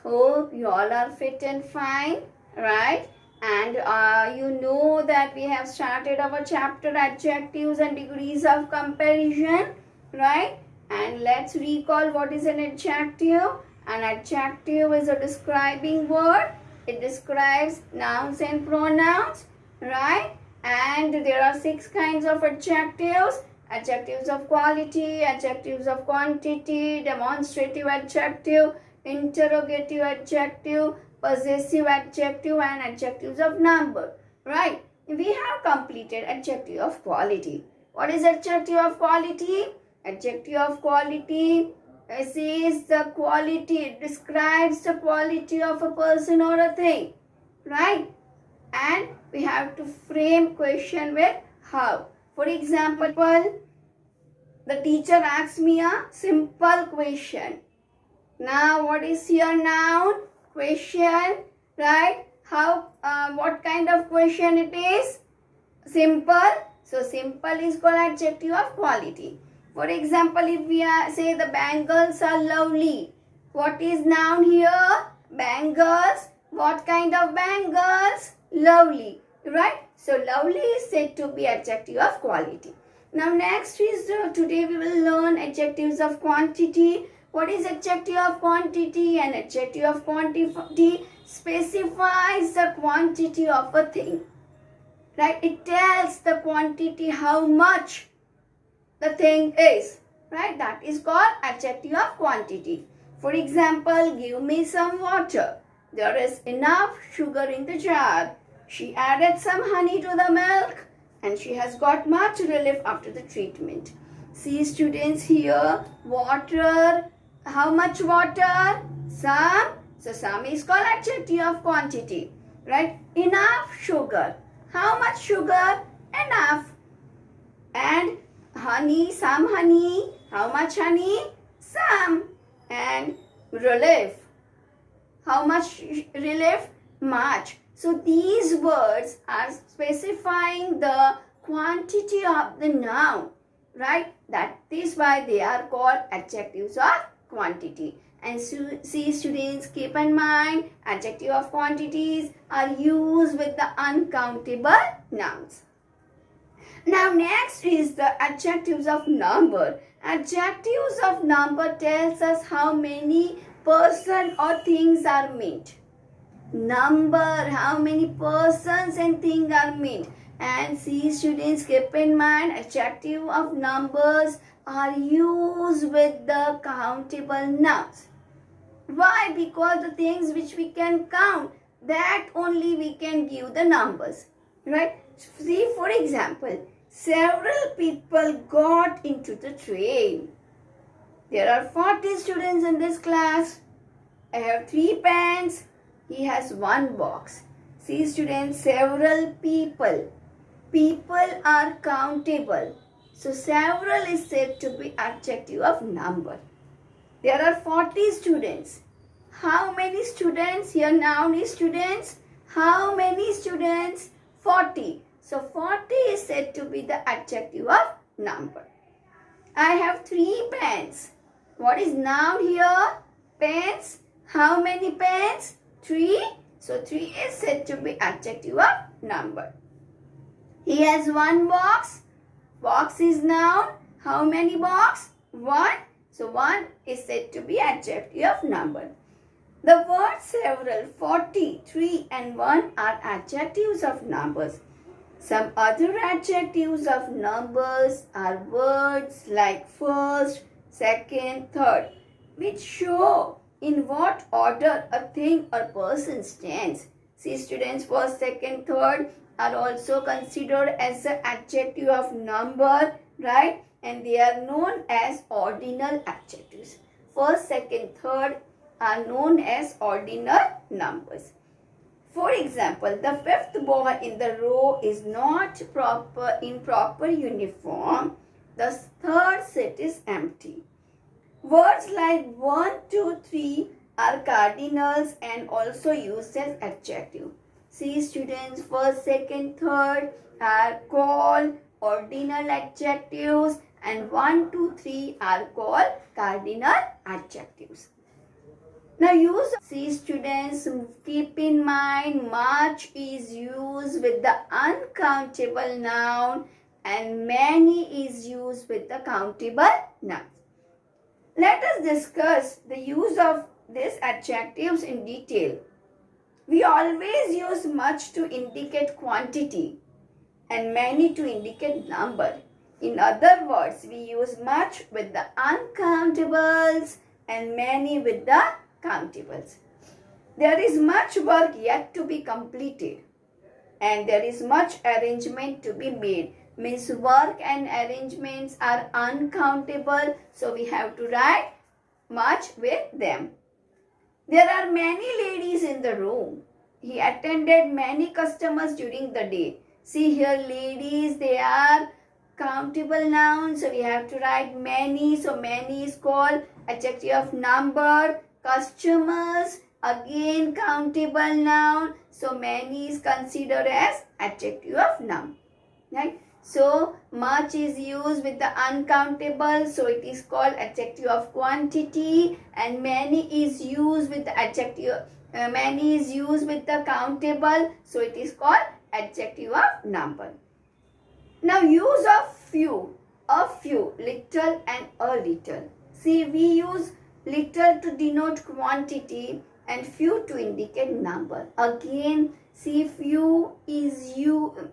Hope you all are fit and fine, right? And you know that we have started our chapter adjectives and degrees of comparison, right? And let's recall what is an adjective. An adjective is a describing word. It describes nouns and pronouns, right? And there are 6 kinds of adjectives. Adjectives of quality, adjectives of quantity, demonstrative adjective, interrogative adjective, possessive adjective, and adjectives of number. Right? We have completed adjective of quality. What is adjective of quality? Adjective of quality says the quality, it describes the quality of a person or a thing. Right? And we have to frame question with how. For example, the teacher asked me a simple question. Now, what is your noun? Question, right? How? What kind of question it is? Simple. So, simple is called adjective of quality. For example, if we say the bangles are lovely, what is noun here? Bangles. What kind of bangles? Lovely, right? So, lovely is said to be adjective of quality. Now, next is today we will learn adjectives of quantity. What is adjective of quantity? An adjective of quantity specifies the quantity of a thing. Right? It tells the quantity, how much the thing is. Right? That is called adjective of quantity. For example, give me some water. There is enough sugar in the jar. She added some honey to the milk and she has got much relief after the treatment. See students here, water. How much water? Some. So some is called adjective of quantity. Right? Enough sugar. How much sugar? Enough. And honey, some honey. How much honey? Some. And relief. How much relief? Much. So these words are specifying the quantity of the noun. Right? That is why they are called adjectives of quantity. And see students, keep in mind, adjective of quantities are used with the uncountable nouns. Now next is the adjectives of number. Adjectives of number tells us how many person or things are meant. Number, how many persons and things are meant. And see students, keep in mind, adjective of numbers are used with the countable nouns. Why? Because the things which we can count, that only we can give the numbers. Right? See, for example, several people got into the train. There are 40 students in this class. I have 3 pens. He has 1 box. See students, several people. People are countable. So several is said to be adjective of number. There are 40 students. How many students? Here noun is students. How many students? 40. So 40 is said to be the adjective of number. I have 3 pens. What is noun here? Pens. How many pens? 3. So 3 is said to be adjective of number. He has 1 box. Box is noun. How many box? 1. So 1 is said to be adjective of number. The words several, 40, 3 and 1 are adjectives of numbers. Some other adjectives of numbers are words like first, second, third, which show in what order a thing or person stands. See students, first, second, third are also considered as the adjective of number, right? And they are known as ordinal adjectives. First, second, third are known as ordinal numbers. For example, the 5th boy in the row is not in proper uniform. The 3rd seat is empty. Words like 1, 2, 3 are cardinals and also used as adjective. See students, first, second, third are called ordinal adjectives and 1, 2, 3 are called cardinal adjectives. Now see students, keep in mind much is used with the uncountable noun and many is used with the countable nouns. Let us discuss the use of these adjectives in detail. We always use much to indicate quantity and many to indicate number. In other words, we use much with the uncountables and many with the countables. There is much work yet to be completed and there is much arrangement to be made. Means work and arrangements are uncountable, so we have to write much with them. There are many ladies in the room. He attended many customers during the day. See here, ladies, they are countable nouns, so we have to write many. So many is called adjective of number. Customers, again countable noun, so many is considered as adjective of noun, right? So much is used with the uncountable, so it is called adjective of quantity, and many is used with the adjective many is used with the countable, so it is called adjective of number. Now use of few, a few, little and a little. See, we use little to denote quantity and few to indicate number. Again, see, few is used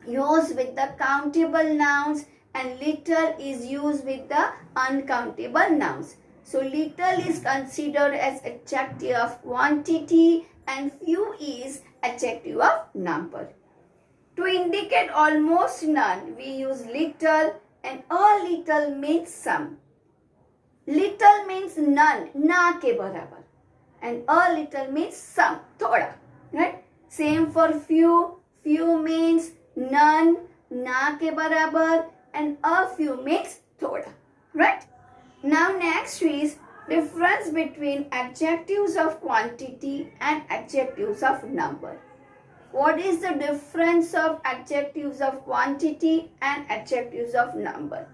with the countable nouns and little is used with the uncountable nouns. So little is considered as adjective of quantity and few is adjective of number. To indicate almost none, we use little, and a little means some. Little means none, na ke barabar, and a little means some, thoda, right? Same for few, few means none, na ke barabar, and a few means thoda, right? Now next is difference between adjectives of quantity and adjectives of number. What is the difference of adjectives of quantity and adjectives of number?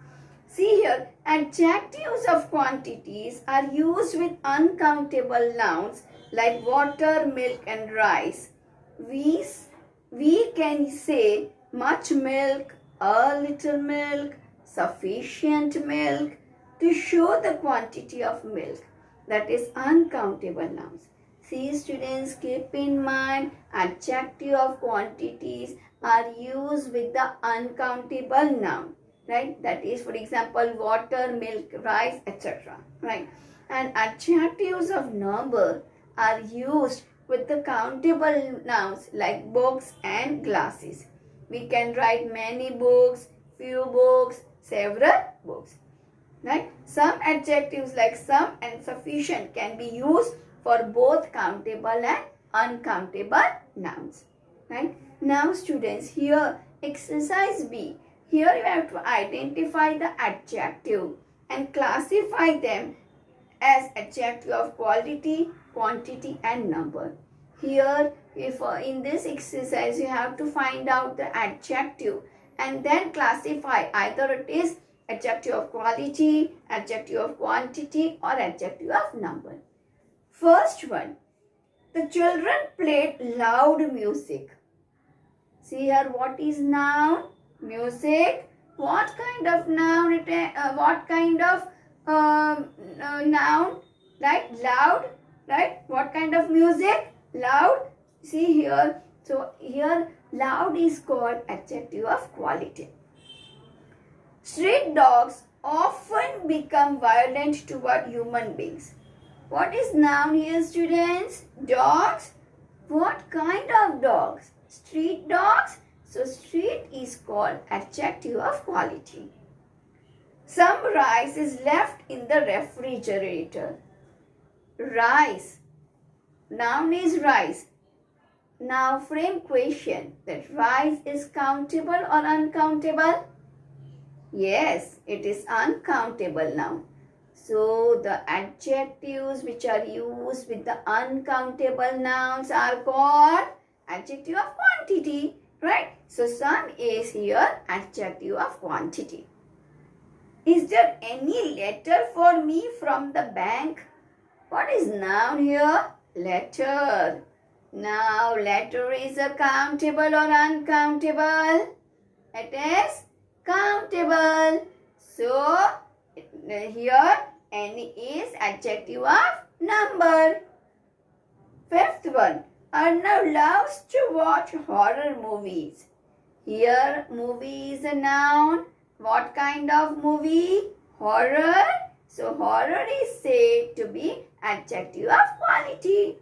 See here, adjectives of quantities are used with uncountable nouns like water, milk and rice. We can say much milk, a little milk, sufficient milk to show the quantity of milk. That is uncountable nouns. See students, keep in mind adjective of quantities are used with the uncountable noun, right? That is, for example, water, milk, rice, etc. Right? And adjectives of number are used with the countable nouns like books and glasses. We can write many books, few books, several books. Right? Some adjectives like some and sufficient can be used for both countable and uncountable nouns. Right? Now students, here exercise B. Here you have to identify the adjective and classify them as adjective of quality, quantity and number. Here, if in this exercise you have to find out the adjective and then classify either it is adjective of quality, adjective of quantity or adjective of number. First one, the children played loud music. See here, what is noun? Music. What kind of noun? What kind of noun? Right? Loud. Right? What kind of music? Loud. See here. So here loud is called adjective of quality. Street dogs often become violent toward human beings. What is noun here, students? Dogs. What kind of dogs? Street dogs. So street is called adjective of quality. Some rice is left in the refrigerator. Rice. Noun is rice. Now frame question that rice is countable or uncountable? Yes, it is uncountable now. So the adjectives which are used with the uncountable nouns are called adjective of quantity, right? So son is here adjective of quantity. Is there any letter for me from the bank? What is noun here? Letter. Now, letter is a countable or uncountable? It is countable. So, here any is adjective of number. Fifth one. Arnav loves to watch horror movies. Here, movie is a noun. What kind of movie? Horror. So, horror is said to be adjective of quality.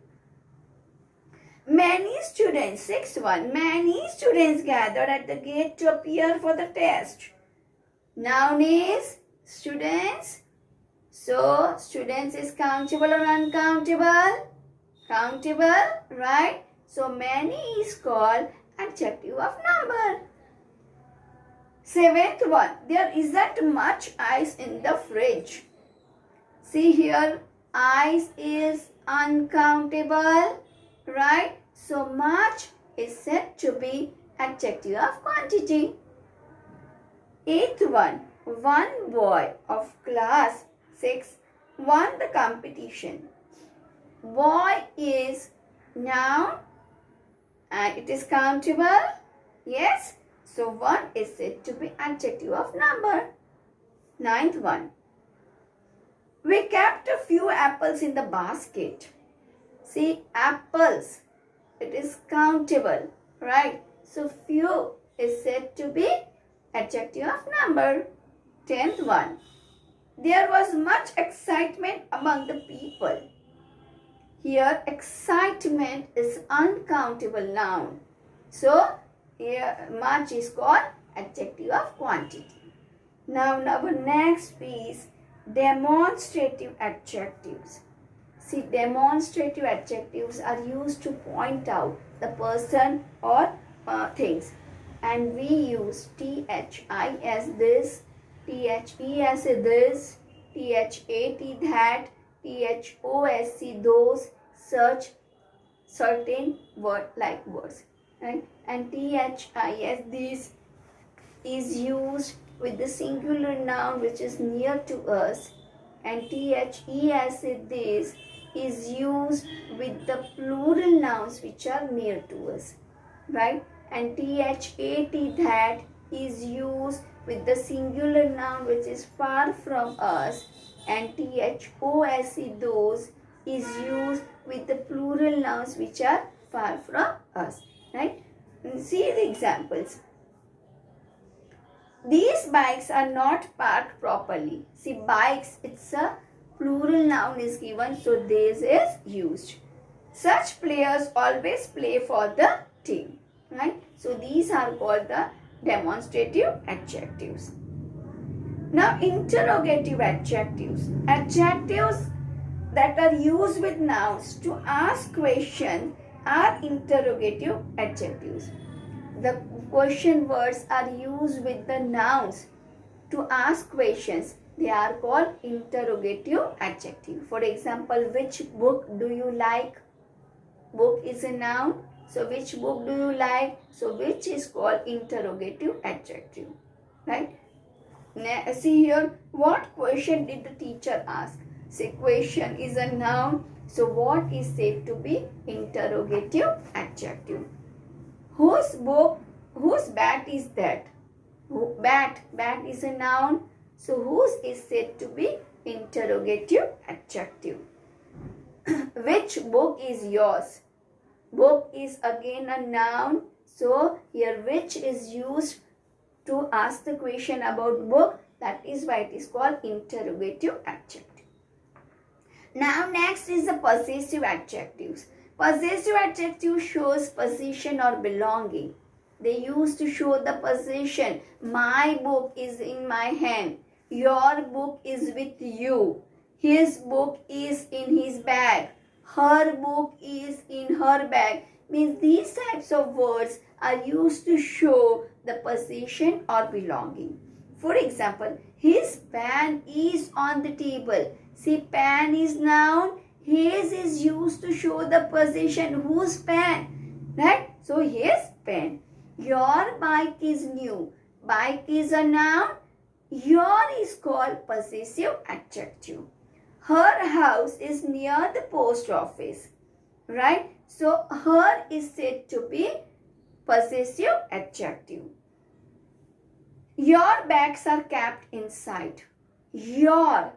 Many students, sixth one, many students gathered at the gate to appear for the test. Noun is students. So, students is countable or uncountable? Countable, right? So, many is called adjective of number. Seventh one, there isn't much ice in the fridge. See here, ice is uncountable, right? So, much is said to be adjective of quantity. Eighth one boy of class 6 won the competition. Boy is noun and it is countable. Yes. So, one is said to be adjective of number. Ninth one. We kept a few apples in the basket. See, apples. It is countable, right? So, few is said to be adjective of number. 10th one. There was much excitement among the people. Here, excitement is uncountable noun. So, here much is called adjective of quantity. Now, our next piece, demonstrative adjectives. See, demonstrative adjectives are used to point out the person or things. And we use THI as this, THE as this, THAT that, THOSC those, such, certain word like words. Right? And THI as this is used with the singular noun which is near to us, and THE as this is used with the plural nouns which are near to us, right? And THAT that is used with the singular noun which is far from us, and THOSC those is used with the plural nouns which are far from us, right? And see the examples. These bikes are not parked properly. See, bikes, it's a plural noun is given, so this is used. Such players always play for the team, right? So, these are called the demonstrative adjectives. Now, interrogative adjectives. Adjectives that are used with nouns to ask questions are interrogative adjectives. The question words are used with the nouns to ask questions. They are called interrogative adjective. For example, which book do you like? Book is a noun. So, which book do you like? So, which is called interrogative adjective, right? Now, see here, what question did the teacher ask? Say, question is a noun. So, what is said to be interrogative adjective? Whose bat is that? Bat is a noun. So, whose is said to be interrogative adjective. Which book is yours? Book is again a noun. So, here which is used to ask the question about book. That is why it is called interrogative adjective. Now, next is the possessive adjectives. Possessive adjective shows possession or belonging. They used to show the possession. My book is in my hand. Your book is with you. His book is in his bag. Her book is in her bag. Means these types of words are used to show the possession or belonging. For example, his pen is on the table. See, pen is noun. His is used to show the possession. Whose pen? Right? So, his pen. Your bike is new. Bike is a noun. Your is called possessive adjective. Her house is near the post office. Right? So her is said to be possessive adjective. Your bags are kept inside. Your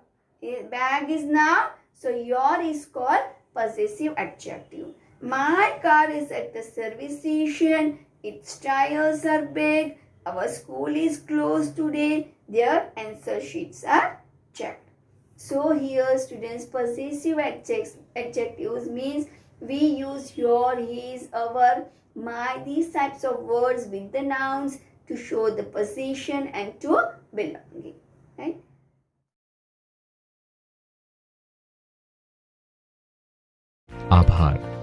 bag is noun, so your is called possessive adjective. My car is at the service station. Its tires are big. Our school is closed today. Their answer sheets are checked. So here students, possessive adjectives means we use your, his, our, my, these types of words with the nouns to show the position and to belonging. Right? आभार।